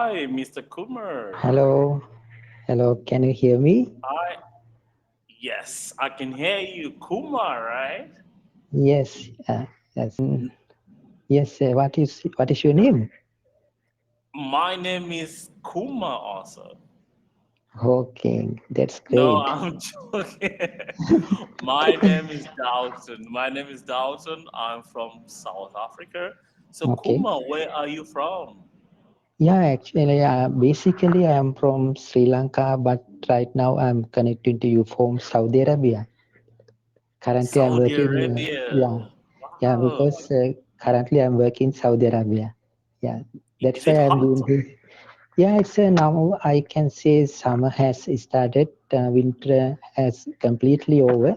Hi, Mr. Kumar. Hello, hello. Can you hear me? Hi. Yes, I can hear you, Kumar, right? Yes, yes, yes. What is your name? My name is Kumar also. Okay, that's No, great. I'm joking. My name is Dalton. My name is Dalton. I'm from South Africa. So, Okay. Kumar, where are you from? Yeah, actually, basically, I am from Sri Lanka, but right now I'm connecting to you from Saudi Arabia. Currently, I'm Saudi working. Arabia. Yeah, yeah, Wow. because currently I'm working in Saudi Arabia. Yeah, that's Is why it I'm hot? doing this. Yeah, it's now I can say summer has started, winter has completely over.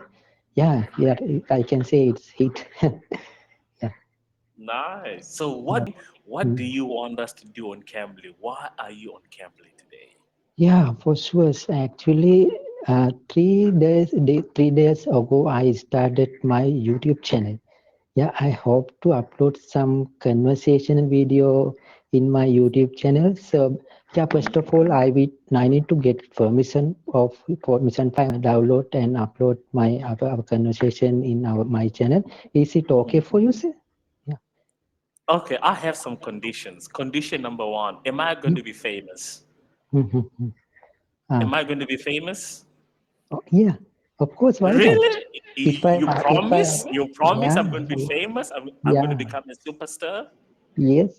Yeah, yeah, I can say it's heat. Yeah, Nice. So, yeah. what do Mm. you want us to do on Cambly? Why are you on Cambly today? Yeah, for sure. So actually, 3 days ago, I started my YouTube channel. Yeah, I hope to upload some conversation video in my YouTube channel. So, yeah, first of all, I need to get permission time download and upload our conversation in my channel. Is it okay for you, sir? Yeah. Okay, I have some conditions. Condition number one, am I going to be famous? Mm-hmm. Am Ah, I going to be famous? oh, yeah, of course. Why not? Really? If I, You promise yeah, I'm going to be famous? I'm going to yeah, become a superstar? yes.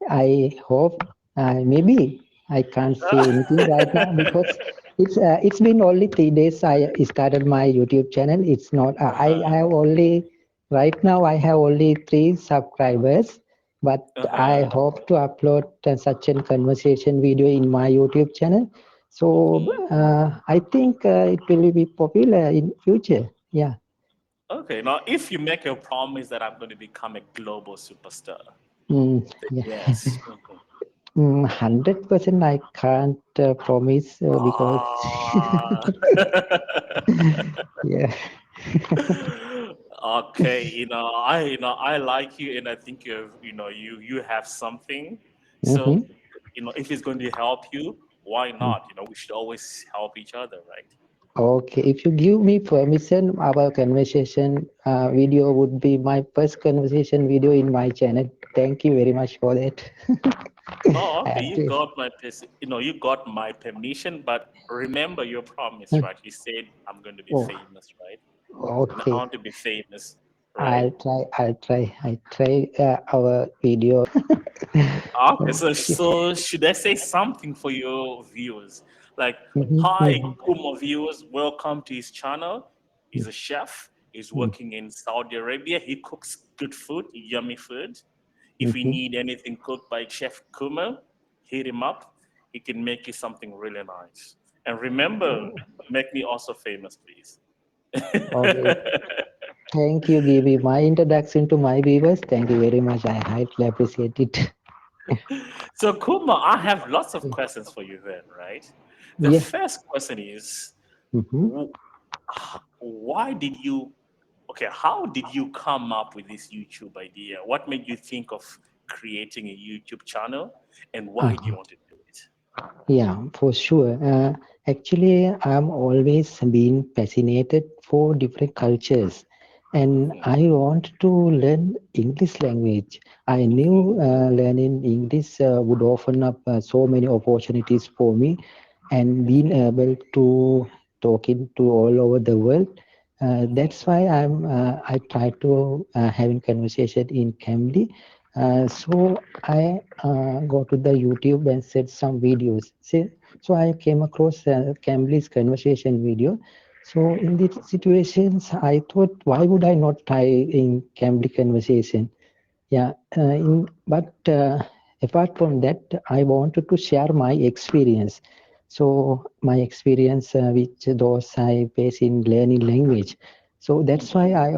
I hope maybe I can't say anything right now because it's been only 3 days I started my YouTube channel. It's not I Uh-huh. have only right now I have only 3 subscribers, but I Uh-huh. hope to upload such a conversation video in my YouTube channel. So Mhm. I think it will be popular in future. Yeah. Okay, now if you make a promise that I'm going to become a global superstar, Mm, then yeah. yes. Mhm. 100% I can't promise because Ah. yeah. Okay, I like you, and I think you have something. So, Hmm. if it's going to help you, why not? We should always help each other, right? Okay, if you give me permission, our conversation video would be my first conversation video in my channel. Thank you very much for that. Oh, I okay. have to. You got my permission, but remember your promise, right? You said I'm going to be Oh, famous, right? And I okay. want to be famous, right? I'll try. I'll try. I try our video. Okay, so Okay. so should I say something for your viewers? Like, hi, Mhm, Kumo viewers, welcome to his channel. He's mhm, a chef. He's mhm, working in Saudi Arabia. He cooks good food, yummy food. If you mhm. need anything cooked by Chef Kumo, hit him up. He can make you something really nice. And remember, make me also famous, please. Okay. Thank you, Gibi. My introduction to my viewers. Thank you very much. I highly appreciate it. So, Kuma, I have lots of questions for you then, right? The Yeah. first question is, Hmm. wh- why did you, okay, how did you come up with this YouTube idea? What made you think of creating a YouTube channel, and why do you Uh-huh. want to do it? Yeah, for sure. Actually, I'm always been fascinated for different cultures, and Mhm, I want to learn English language. I mhm, knew learning English would open up so many opportunities for me, and being mhm, able to talking to all over the world. That's mhm. why I try to having conversation in Cambly. So I go to the YouTube and set some videos. So I came across Cambly's conversation video. So in these situations, I thought, why would I not try in Cambly conversation? Yeah, but apart from that, I wanted to share my experience. So my experience, which those I face in learning language. So that's why Mhm. I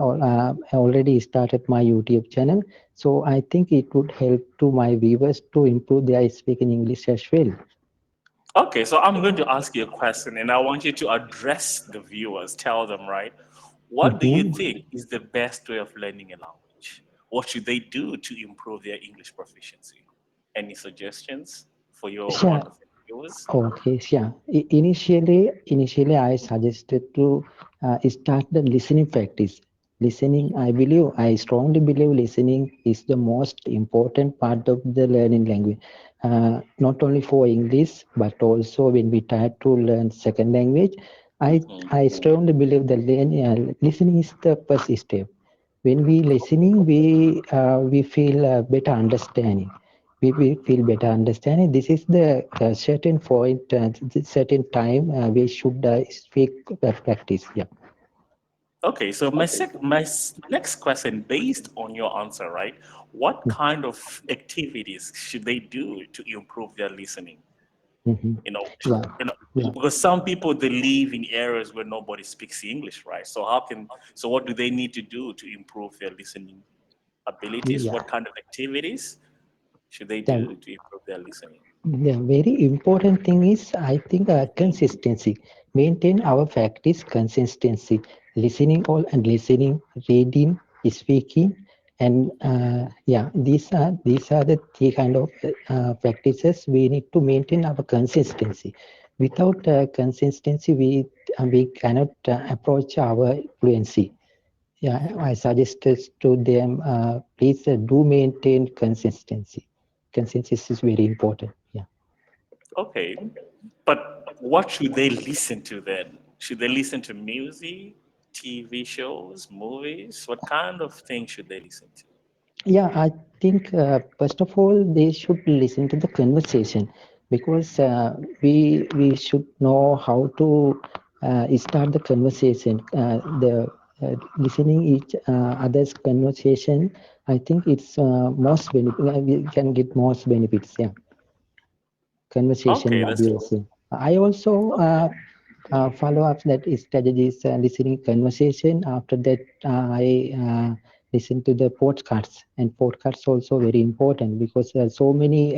already started my YouTube channel. So I think it would help to my viewers to improve their speaking English as well. Okay, so I'm going to ask you a question, and I want you to address the viewers. Tell them, right? What do you Mhm. think is the best way of learning a language? What should they do to improve their English proficiency? Any suggestions? for your Sure. wonderful viewers? Okay, yeah. Initially, I suggested to start the listening practice. Listening, I strongly believe listening is the most important part of the learning language. Not only for English, but also when we try to learn second language. Hmm. I strongly believe that listening is the first step. When we listening, we feel better understanding. We feel better understanding. This is the certain point, certain time we should speak practice. Yeah. Okay, so next question, based on your answer, right? What kind of activities should they do to improve their listening? Hmm. You know, Yeah. you know, Yeah. because some people they live in areas where nobody speaks English, right? So what do they need to do to improve their listening abilities? Yeah. What kind of activities should they Yeah. do to improve their listening? The very important thing is, I think, consistency. Maintain our practice consistency. Listening, reading, speaking, and yeah, these are the three kind of practices we need to maintain our consistency. Without consistency, we cannot approach our fluency. Yeah, I suggested to them, please do maintain consistency. Consistency is very important. Yeah. Okay, but what should they listen to then? Should they listen to music, TV shows, movies? What kind of things should they listen to? Yeah, I think first of all they should listen to the conversation because we should know how to start the conversation. The listening each other's conversation, I think it's most benefit. We can get most benefits. Yeah, conversation Okay, that's modules. Yeah. I also follow up that strategies listening conversation. After that, I listen to the podcasts, and podcasts also very important because so many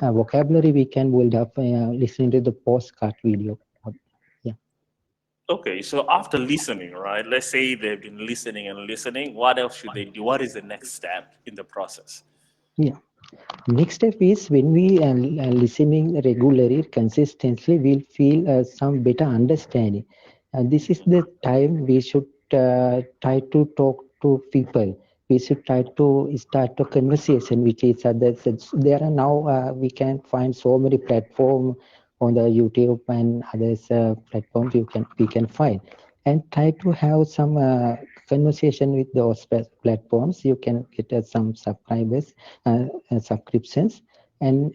vocabulary we can build up listening to the postcard video. Yeah, okay. So after listening, right? Let's say they've been listening and listening. What else should they do? What is the next step in the process? yeah. Next step is when we listening regularly, consistently, we'll feel some better understanding. This is the time we should try to talk to people. We should try to start a conversation with each other. So there are now we can find so many platforms on the YouTube and others platforms we can find, and try to have some conversation with those platforms. You can get some subscribers, subscriptions, and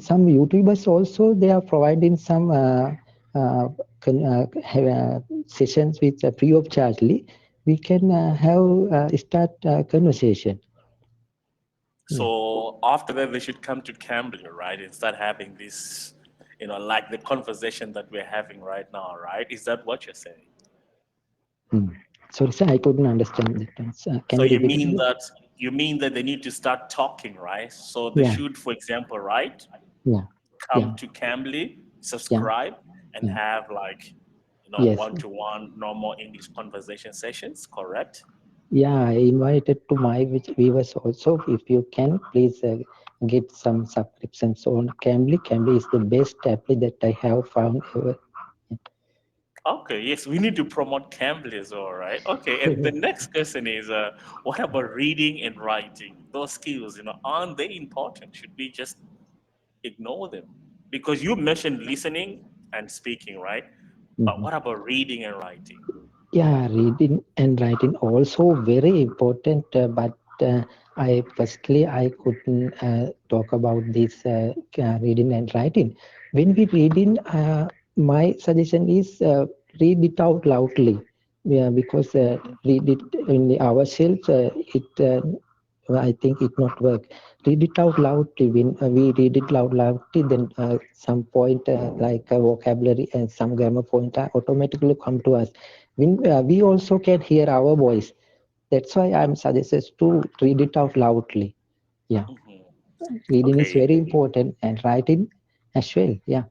some YouTubers also they are providing some sessions with free of charge. We can have start conversation. Yeah. So after that, they should come to Cambly, right, and start having this, like the conversation that we're having right now, right? Is that what you're saying? Mm. Sorry, sir, I couldn't understand that. Can So you you repeat mean again? that you mean that they need to start talking, right? So they Yeah, should, for example, right, yeah, come yeah, to Cambly, yeah, subscribe, and yeah. have like, Yes. one-to-one normal English conversation sessions, correct? Yeah, I invited to my viewers also. If you can, please get some subscriptions on Cambly. Cambly is the best app that I have found ever. Okay, yes, we need to promote Cambly as well, right? Okay, and the next question is, what about reading and writing? Those skills, aren't they important? Should we just ignore them? Because you mentioned listening and speaking, right? But Mhm. what about reading and writing? Yeah, reading and writing also very important. But I couldn't talk about this reading and writing. When we reading, my suggestion is read it out loudly. Yeah, because read it in ourselves, I think it not work. Read it out loudly. When we read it loudly, then some point like vocabulary and some grammar point automatically come to us. We also can hear our voice. That's why I'm suggested to read it out loudly. Yeah, Mhm. reading is Okay, very important and writing as well. Yeah.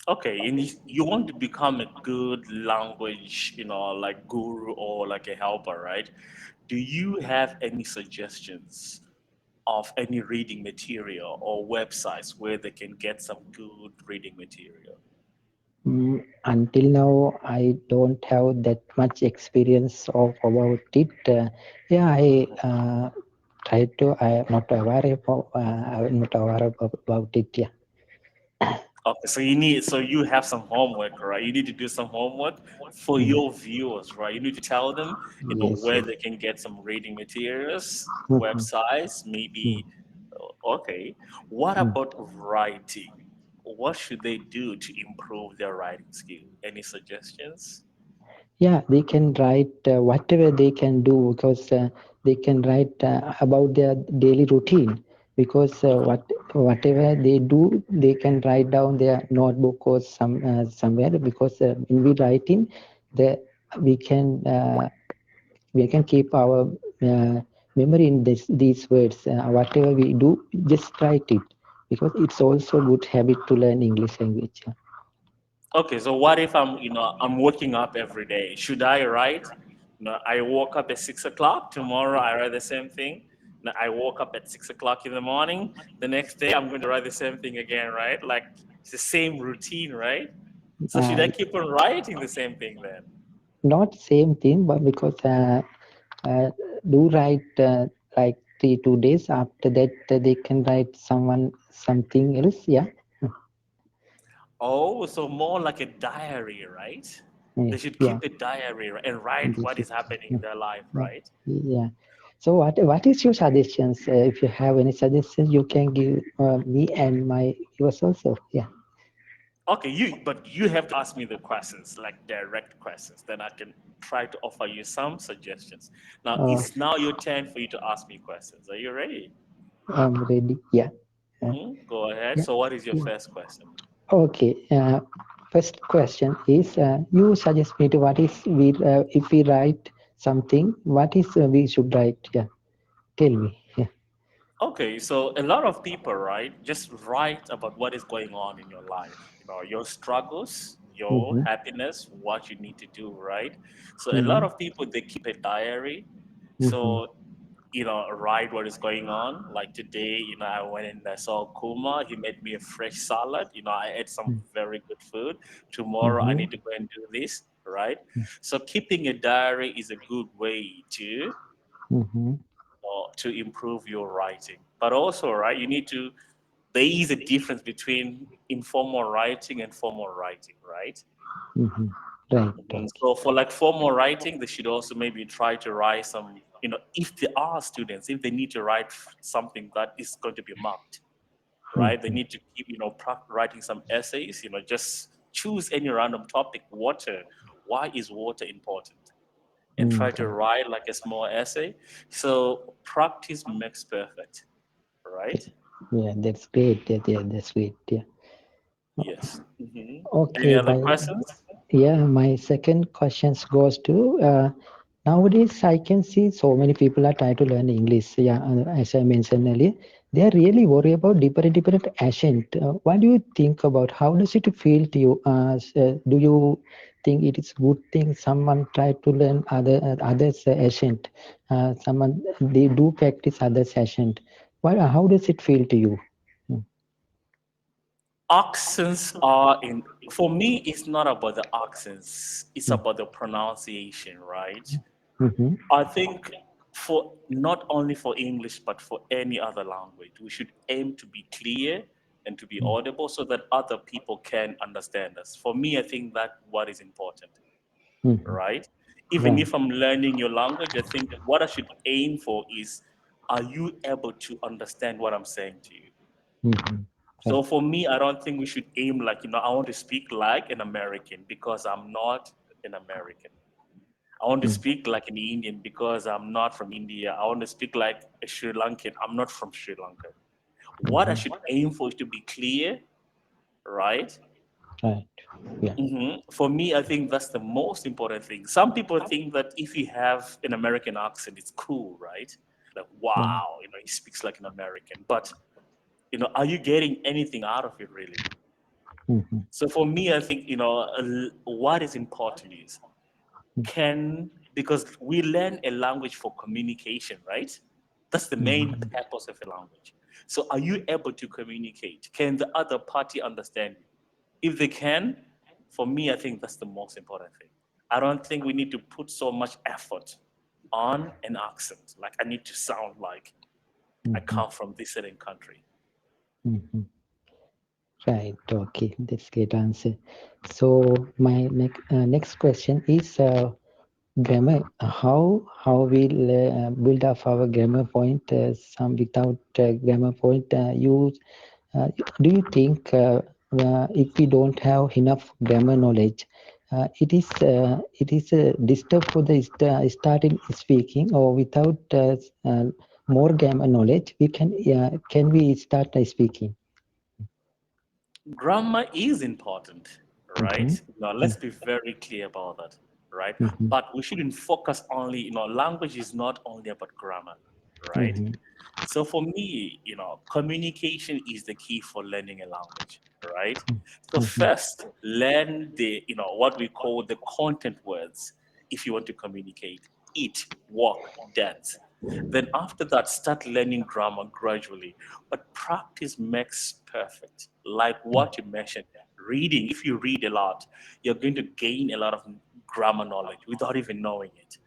okay, and you want to become a good language, like guru or like a helper, right? Do you have any suggestions of any reading material or websites where they can get some good reading material? Until now, I don't have that much experience of about it. Yeah, I try to. I am not aware about. I'm not aware about it. Yeah. Okay, so you have some homework, right? You need to do some homework for Mm. your viewers, right? You need to tell them, Yes. where Yes. they can get some reading materials, Mhm. websites, Mm. maybe. Okay. What Mm. about writing? What should they do to improve their writing skill? Any suggestions? Yeah, they can write whatever they can do because they can write about their daily routine because Mhm. whatever they do they can write down their notebook or somewhere because when we writing the we can we can keep our uh, memory in these words whatever we do just write it because it's also a good habit to learn English language. Okay, so what if I'm waking up every day? Should I write? I woke up at 6 o'clock. Tomorrow I write the same thing. I woke up at 6 o'clock in the morning. The next day I'm going to write the same thing again, right? Like it's the same routine, right? So should Uh, I keep on writing the same thing then? Not same thing but because uh, do write like 2 days after that they can write someone something else. Yeah. Oh, so more like a diary, right? Yeah. They should Yeah, keep a diary and write they what should. is happening Yeah. in their life, Yeah. right? Yeah. So what is your suggestions if you have any suggestions you can give me and my yours also. Yeah. Okay, but you have to ask me the questions, like direct questions. Then I can try to offer you some suggestions. Now uh, it's now your turn for you to ask me questions. Are you ready? I'm ready. Yeah. uh, Go ahead. yeah. So what is your Yeah. first question? Okay. First question is you suggest me to what is we if we write something what is we should write. Yeah. Tell me. Yeah. Okay, so a lot of people, right, just write about what is going on in your life. Your struggles, your Mm-hmm. happiness, what you need to do, right? So a lot Mm-hmm. of people they keep a diary. Mm-hmm. So write what is going on. Like today, I went and I saw Kuma. He made me a fresh salad. I ate some very good food. Tomorrow, I Mm-hmm. need to go and do this, right? So keeping a diary is a good way Mm-hmm. to improve your writing. But also, right, there is a difference between informal writing and formal writing, right? Mm-hmm. Right. Right. So for like formal writing, they should also maybe try to write some, if they are students, if they need to write something that is going to be marked, right? They Mm-hmm. need to keep, writing some essays, just choose any random topic, water. Why is water important? And try to Right. write like a small essay. So practice makes perfect, right? Yeah, that's great. Yeah, yeah, that's great. Yeah. Yes. Any Okay, other by questions? yeah, my second questions goes to nowadays I can see so many people are trying to learn English. Yeah, as I mentioned earlier, they are really worried about different accent. What do you think about? How does it feel to you? Do you think it is good thing someone try to learn others accent? Someone they do practice others accent. What? How does it feel to you? Accents are in, for me, it's not about the accents, it's Mm. about the pronunciation, right? Mm-hmm. I think for not only for English, but for any other language, we should aim to be clear and to be audible so that other people can understand us. For me, I think that what is important, Mm-hmm. right? Even Right. if I'm learning your language, I think what I should aim for is, are you able to understand what I'm saying to you? Mm-hmm. Right. So for me, I don't think we should aim like, I want to speak like an American because I'm not an American. I want to Mm. speak like an Indian because I'm not from India. I want to speak like a Sri Lankan. I'm not from Sri Lanka. What I Mm-hmm. should aim for is to be clear, right? Right. Yeah. For me, I think that's the most important thing. Some people think that if you have an American accent, it's cool, right? Like, Yeah. wow, he speaks like an American. But, are you getting anything out of it really? Mm-hmm. So for me, I think, what is important is because we learn a language for communication, right? That's the main mhm, purpose of a language. So, are you able to communicate? Can the other party understand you? If they can, for me, I think that's the most important thing. I don't think we need to put so much effort on an accent. Like, I need to sound like I mhm, come from this certain country. mhm. Right. Okay. That's great answer. So my next question is grammar. How we'll build up our grammar point? Some without grammar point. Do you think if we don't have enough grammar knowledge, it is a disturb for the starting speaking, or without more grammar knowledge, can we start speaking? Grammar is important, right? Mm-hmm. Now, let's be very clear about that, right? Mm-hmm. But we shouldn't focus only, language is not only about grammar, right? Mm-hmm. So for me, communication is the key for learning a language, right? So Mm-hmm. first, learn what we call the content words if you want to communicate. Eat, walk, dance. Then after that, start learning grammar gradually. But practice makes perfect. Like what you mentioned, reading. If you read a lot, you're going to gain a lot of grammar knowledge without even knowing it.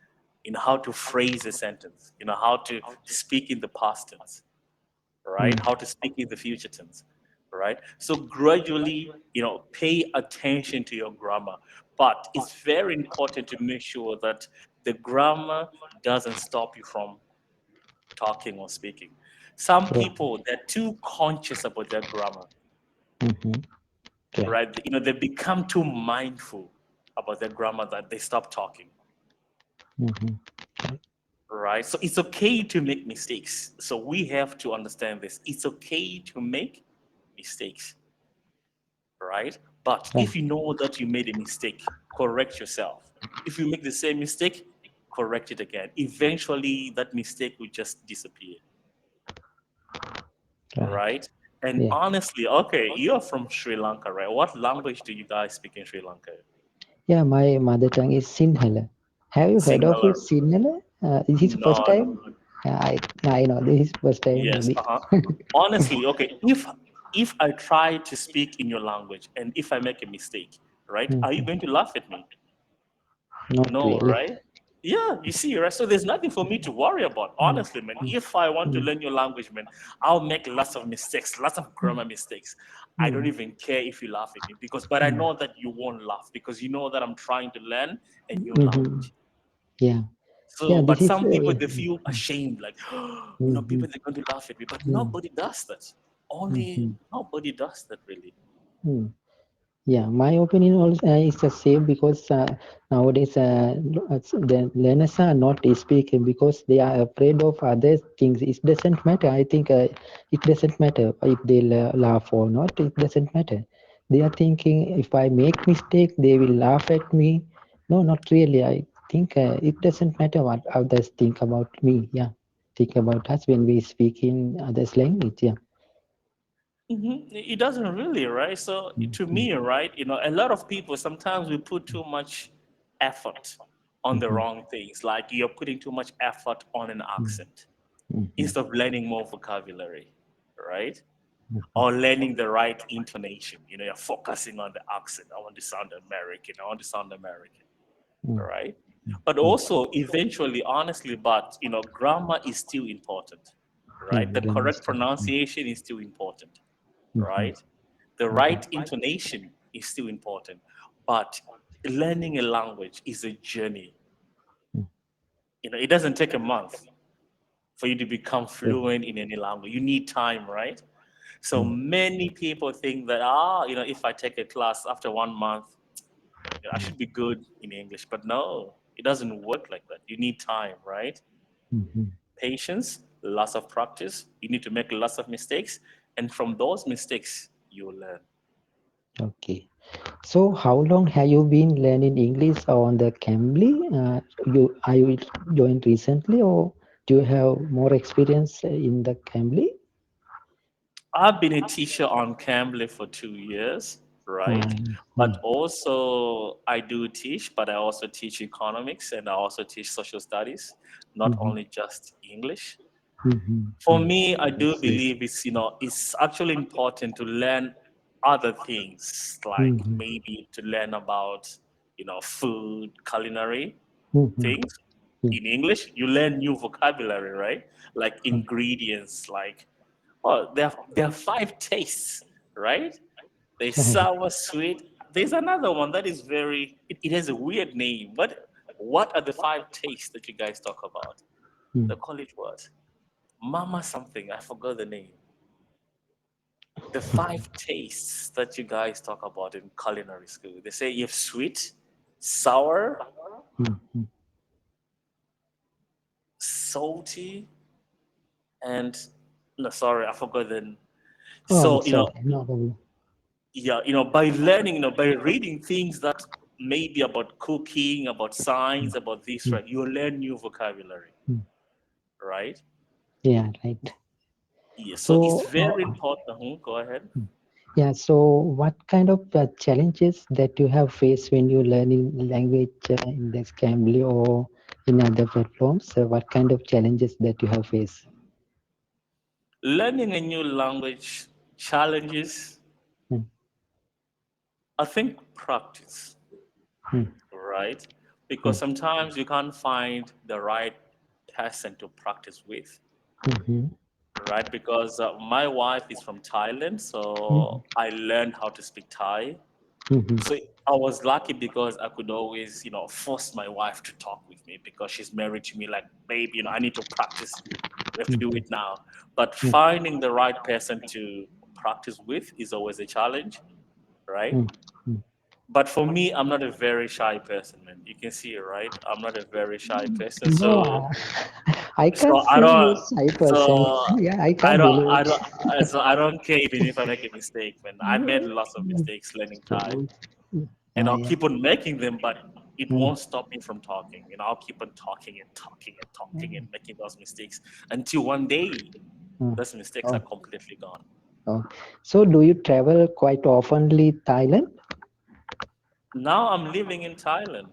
How to phrase a sentence, how to speak in the past tense, right? How to speak in the future tense, right? So gradually, pay attention to your grammar. But it's very important to make sure that the grammar doesn't stop you from talking or speaking. Some Oh, people, they're too conscious about their grammar, mm-hmm. Right. right? They become too mindful about their grammar that they stop talking, Mm-hmm. right? So it's okay to make mistakes. So we have to understand this. It's okay to make mistakes, right? But Right. if you know that you made a mistake, correct yourself. If you make the same mistake, correct it again. Eventually, that mistake will just disappear, Right. right? And Yeah. honestly, okay, you're from Sri Lanka, right? What language do you guys speak in Sri Lanka? Yeah. My mother tongue is Sinhala. Have you heard of it, Sinhala. Sinhala? Is this first No, no. time? Yeah, I know this is first time Yes. maybe. Uh-huh. Honestly, okay, if I try to speak in your language and if I make a mistake, right? Are you Mhm. going to laugh at me? Not No, really. right? Yeah, you see, right? So there's nothing for me to worry about. Mm, Honestly, man, if I want to mm, learn your language, man, I'll make lots of mistakes, lots of grammar mistakes. I don't mm, even care if you laugh at me but I mm, know that you won't laugh because you know that I'm trying to learn a new mhm. language. Yeah. Yeah. So, This but is. some people they feel ashamed, like, Mhm, people they're going to laugh at me, but mm, nobody does that. Only mhm, nobody does that really. mm. Yeah, my opinion also is the same because nowadays the learners are not speaking because they are afraid of other things. It doesn't matter. I think it doesn't matter if they laugh or not. It doesn't matter. They are thinking if I make mistake, they will laugh at me. No, not really. I think it doesn't matter what others think about me. Yeah, think about us when we speak in others' language. Yeah. It doesn't really, right? So to Mm-hmm. me, right, a lot of people sometimes we put too much effort on the Mm-hmm. wrong things. Like you're putting too much effort on an accent Mm-hmm. instead of learning more vocabulary, right? Or learning the right intonation. You're focusing on the accent. I want to sound American. I want to sound American, right? But also, eventually, honestly, but grammar is still important, Yeah, right? The grammar correct stuff. pronunciation is still important, Mm-hmm. right? The right intonation is still important, but learning a language is a journey. It doesn't take a month for you to become Yeah. fluent in any language. You need time, right? So Mm, many people think that, if I take a class after 1 month, I should be good in English. But no, it doesn't work like that. You need time, right? mhm. Patience, lots of practice. You need to make lots of mistakes. And from those mistakes, you will learn. Okay. So, how long have you been learning English on the Cambly? You joined recently, or do you have more experience in the Cambly? I've been a teacher on Cambly for 2 years, right? But Mm, also, I do teach, but I also teach economics and I also teach social studies, not mhm, only just English. For me, I do Yes, yes. believe it's actually important to learn other things, like Mm-hmm. maybe to learn about food, culinary Mm-hmm. things. Yeah. In English, you learn new vocabulary, right? Like ingredients, like there are five tastes, right? There's Right. sour, sweet. There's another one that is it has a weird name. What are the five tastes that you guys talk about? Mm. They call it what? Mama something. I forgot the name. The five tastes that you guys talk about in culinary school. They say you have sweet, sour, Mm-hmm. salty, and no, sorry, I forgot the. Oh, So it's okay. No problem. yeah, by learning, by reading things that maybe about cooking, about science, about this, Mm. right? You learn new vocabulary, Mm. right? Yeah, right. Yeah. So it's So, very important. Go ahead. yeah, so what kind of challenges that you have faced when you learning language in this Cambly or in other platforms? What kind of challenges that you have faced? Learning a new language challenges, Mm, I think, practice, mm, right? Because mm, sometimes you can't find the right person to practice with, mhm, right? Because my wife is from Thailand, mhm, so I learned how to speak Thai. mhm, So I was lucky because I could always, force my wife to talk with me because she's married to me. Like, babe, I need to practice. We have to do mhm, it now. But mm, finding the right person to practice with is always a challenge, right? mm, mm. But for me, I'm not a very shy person, man. You can see it, right? I'm not a very shy person. No, I So can't I say don't, you're shy person. so Yeah, I I can't don't, believe I it. don't, so I don't care even if I make a mistake, man. I made lots of mistakes learning Thai, So, and I'll yeah. keep on making them, but it Mm, won't stop me from talking. I'll keep on talking and talking and talking and making those mistakes until one day mm. those mistakes are Oh, completely gone. oh. So, do you travel quite oftenly Thailand? Now I'm living in Thailand.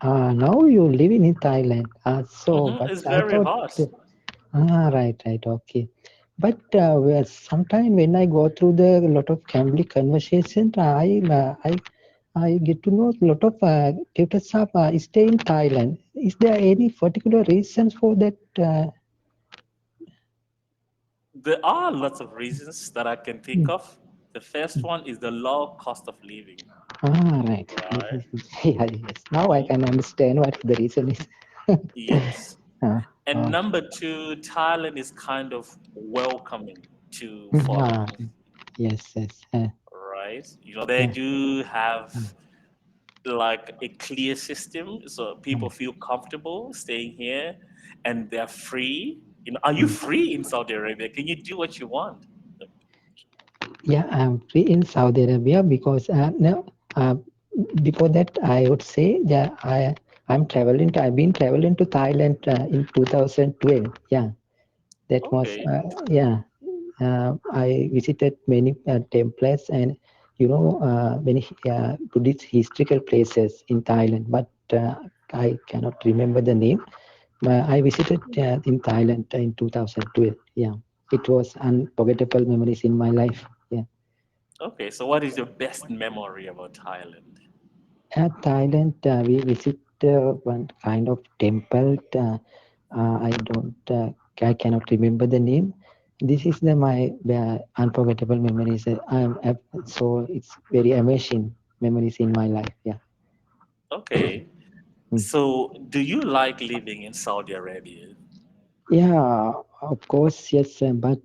Now you living in Thailand. But It's I very thought, hot. right, right, okay. But sometime when I go through the lot of Cambly conversation, I get to know a lot of tutors have stay in Thailand. Is there any particular reasons for that? There are lots of reasons that I can think Mm, of. The first one is the low cost of living, right. right? Yeah, yes. Now I Mhm. can understand what the reason is. Yes. uh, And uh, number two, Thailand is kind of welcoming to ah, foreigners, yes, yes. right? They do have like a clear system, so people feel comfortable staying here, and they're free. Are you Mm. free in Saudi Arabia? Can you do what you want? Yeah, I'm free in Saudi Arabia because now before that I would say yeah I'm traveling. I've been traveling to Thailand in 2012. Yeah, that was Okay. yeah. I visited many temples and many Buddhist historical places in Thailand, but I cannot remember the name. I visited in Thailand in 2012. Yeah, it was unforgettable memories in my life. Yeah. Okay. So, what is your best memory about Thailand? At Thailand, we visit one kind of temple. I don't, I cannot remember the name. This is my unforgettable memories. So it's very amazing memories in my life. Yeah. Okay. Mm. So, do you like living in Saudi Arabia? Yeah, of course, yes. But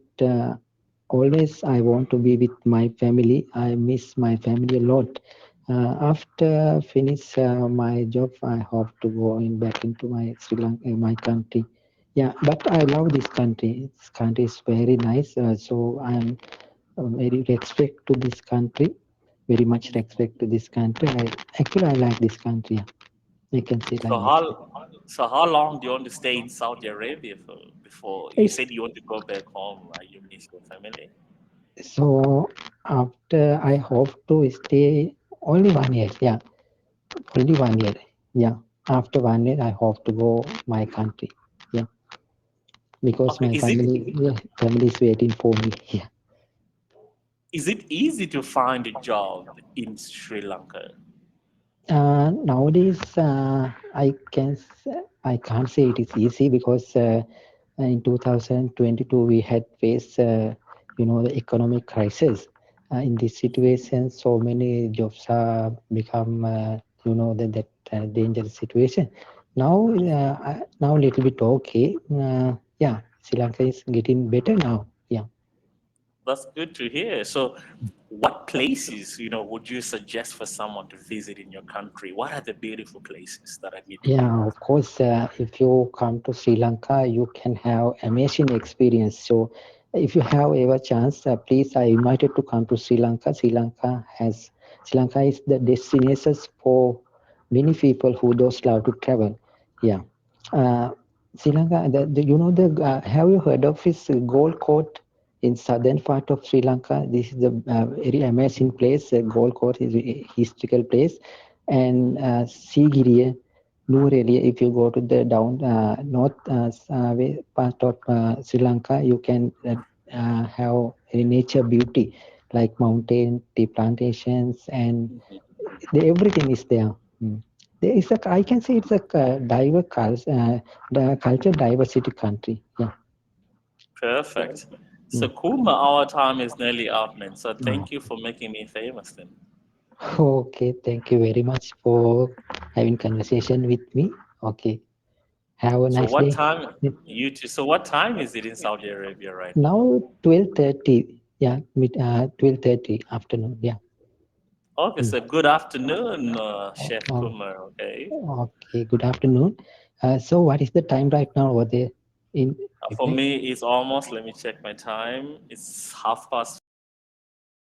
always I want to be with my family. I miss my family a lot. After finish my job, I hope to go back into my Sri Lanka, my country. Yeah, but I love this country. This country is very nice. So I'm very respect to this country. Very much respect to this country. I like this country. Yeah. I can say So like this. how long do you want to stay in Saudi Arabia for before you It's said you want to go back home, right? You miss your family. So after I hope to stay only 1 year. Yeah, only 1 year. Yeah. After 1 year, I hope to go my country. Yeah. because Okay, my family, yeah, family is waiting for me. Yeah. is it easy to find a job in Sri Lanka? Nowadays, I can't say it is easy because in 2022 we had faced, the economic crisis. In this situation, so many jobs are become, that dangerous situation. Now a little bit okay. Yeah, Sri Lanka is getting better now. Yeah. That's good to hear. So, what places, would you suggest for someone to visit in your country? What are the beautiful places that are needed? Yeah, of course. If you come to Sri Lanka, you can have amazing experience. So, if you have ever chance, please, I invited to come to Sri Lanka. Sri Lanka is the destination for many people who those love to travel. Yeah, uh, Sri Lanka. Have you heard of this Gold Coast in southern part of Sri Lanka? This is a very amazing place. Gold Coast is a historical place, and Sigiriya. Rural, if you go to the down north part of Sri Lanka, you can have a nature beauty like mountain, tea plantations, and everything is there. Mm. There is a, I can say it's a the culture diversity country. Yeah. Perfect. So, Mm. Kuma, our time is nearly up, man. So, Oh. thank you for making me famous then. Okay, thank you very much for having conversation with me. Okay, have a So, nice what day. time, you two, so what time is it in Saudi Arabia right now? Now 12:30. Yeah, 12:30 afternoon. Yeah. Okay, Mm. so good afternoon, Chef Oh, Kumar. Okay. okay. Good afternoon. So what is the time right now over there in For UK? me, it's almost, let me check my time. It's